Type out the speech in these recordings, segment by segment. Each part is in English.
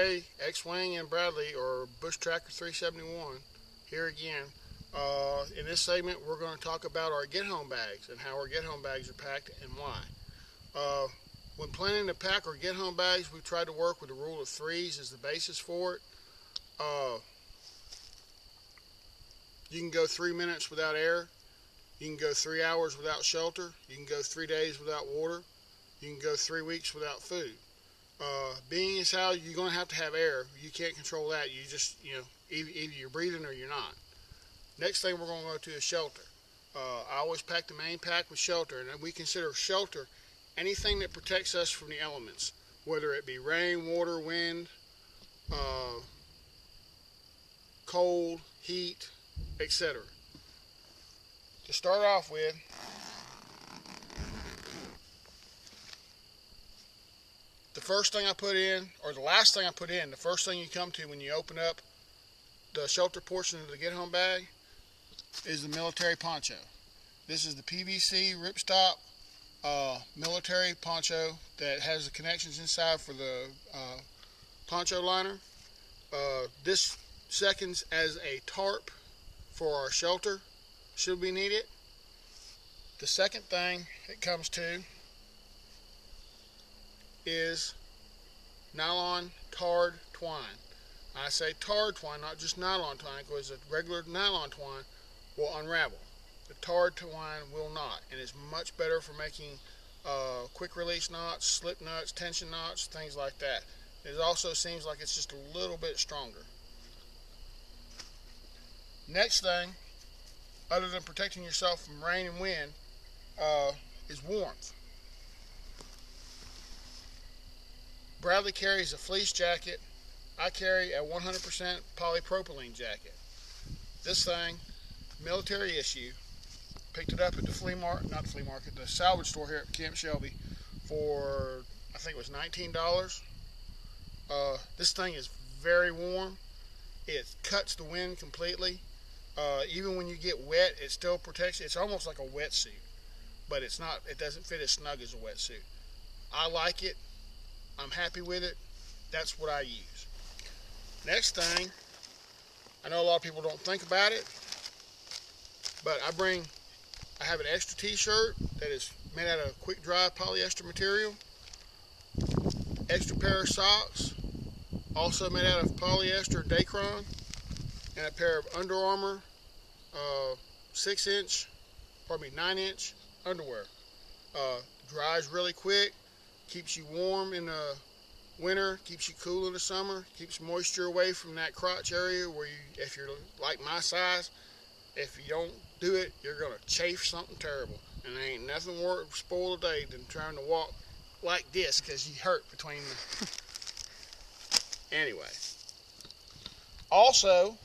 Today, X-Wing and Bradley, or Bush Tracker 371, here again. In this segment, we're going to talk about our get-home bags and how our get-home bags are packed and why. Uh, when planning to pack our get-home bags, we try to work with the rule of threes as the basis for it. Uh, you can go 3 minutes without air. You can go 3 hours without shelter. You can go 3 days without water. You can go 3 weeks without food. Being as how you're going to have air, you can't control that. You just, either you're breathing or you're not. Next thing we're going to go to is shelter. I always pack the main pack with shelter, and we consider shelter anything that protects us from the elements, whether it be rain, water, wind, cold, heat, etc. To start off with, the first thing I put in, or the last thing I put in, the first thing you come to when you open up the shelter portion of the get-home bag is the military poncho. This is the PVC ripstop military poncho that has the connections inside for the poncho liner. This seconds as a tarp for our shelter should we need it. The second thing it comes to is nylon tarred twine. I say tarred twine, not just nylon twine, because a regular nylon twine will unravel. The tarred twine will not, and it's much better for making quick release knots, slip knots, tension knots, things like that. It also seems like it's just a little bit stronger. Next thing, other than protecting yourself from rain and wind, is warmth. Bradley carries a fleece jacket. I carry a 100% polypropylene jacket. This thing, military issue, picked it up at the the salvage store here at Camp Shelby for, I think it was $19. This thing is very warm. It cuts the wind completely. Even when you get wet, it still protects you. It's almost like a wetsuit, but it's not. It doesn't fit as snug as a wetsuit. I like it. I'm happy with it. That's what I use. Next thing, I know a lot of people don't think about it, but I have an extra t-shirt that is made out of quick dry polyester material, extra pair of socks, also made out of polyester Dacron, and a pair of Under Armour 9-inch underwear. Dries really quick, keeps you warm in the winter, keeps you cool in the summer, keeps moisture away from that crotch area where if you're like my size, if you don't do it, you're going to chafe something terrible. And there ain't nothing more spoil a day than trying to walk like this because you hurt between the... Anyway. Also,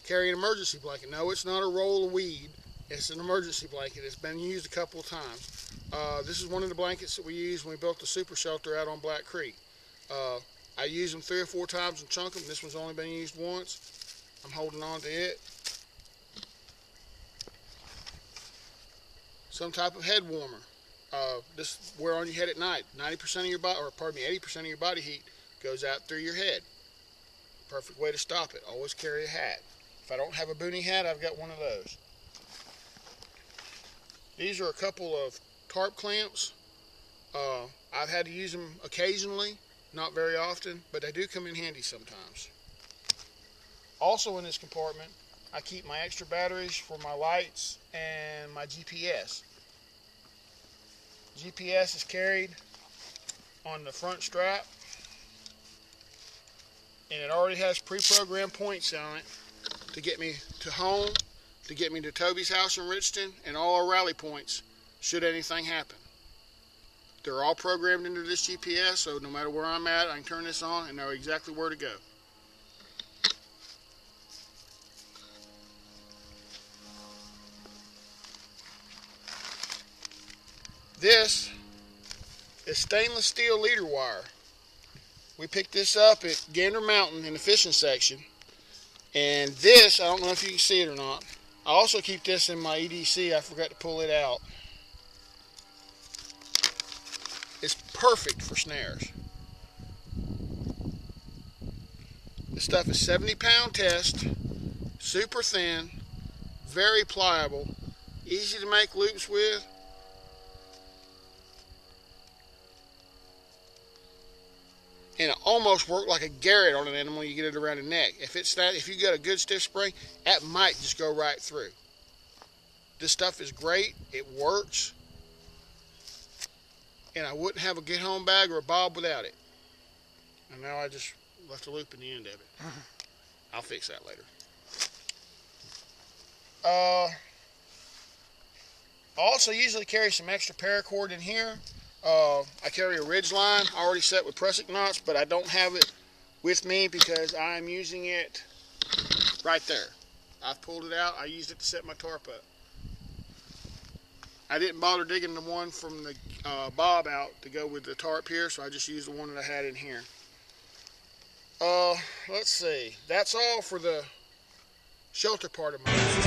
carry an emergency blanket. No, it's not a roll of weed. It's an emergency blanket. It's been used a couple of times. This is one of the blankets that we used when we built the super shelter out on Black Creek. I use them 3 or 4 times and chunk them. This one's only been used once. I'm holding on to it. Some type of head warmer. This wear on your head at night. 90% of your body, or pardon me, 80% of your body heat goes out through your head. Perfect way to stop it. Always carry a hat. If I don't have a boonie hat, I've got one of those. These are a couple of tarp clamps. I've had to use them occasionally, not very often, but they do come in handy sometimes. Also in this compartment, I keep my extra batteries for my lights and my GPS. GPS is carried on the front strap, and it already has pre-programmed points on it to get me to home, to get me to Toby's house in Richton, and all our rally points should anything happen. They're all programmed into this GPS, so no matter where I'm at, I can turn this on and know exactly where to go. This is stainless steel leader wire. We picked this up at Gander Mountain in the fishing section. And this, I don't know if you can see it or not. I also keep this in my EDC. I forgot to pull it out. It's perfect for snares. This stuff is 70-pound test, super thin, very pliable, easy to make loops with. And it almost worked like a garrote on an animal when you get it around the neck. If you got a good stiff spring, that might just go right through. This stuff is great. It works. And I wouldn't have a get home bag or a bob without it. And now I just left a loop in the end of it. I'll fix that later. I also usually carry some extra paracord in here. I carry a ridge line already set with prusik knots, but I don't have it with me because I'm using it right there. I've pulled it out. I used it to set my tarp up. I didn't bother digging the one from the bob out to go with the tarp here, so I just used the one that I had in here. Let's see. That's all for the shelter part of my life.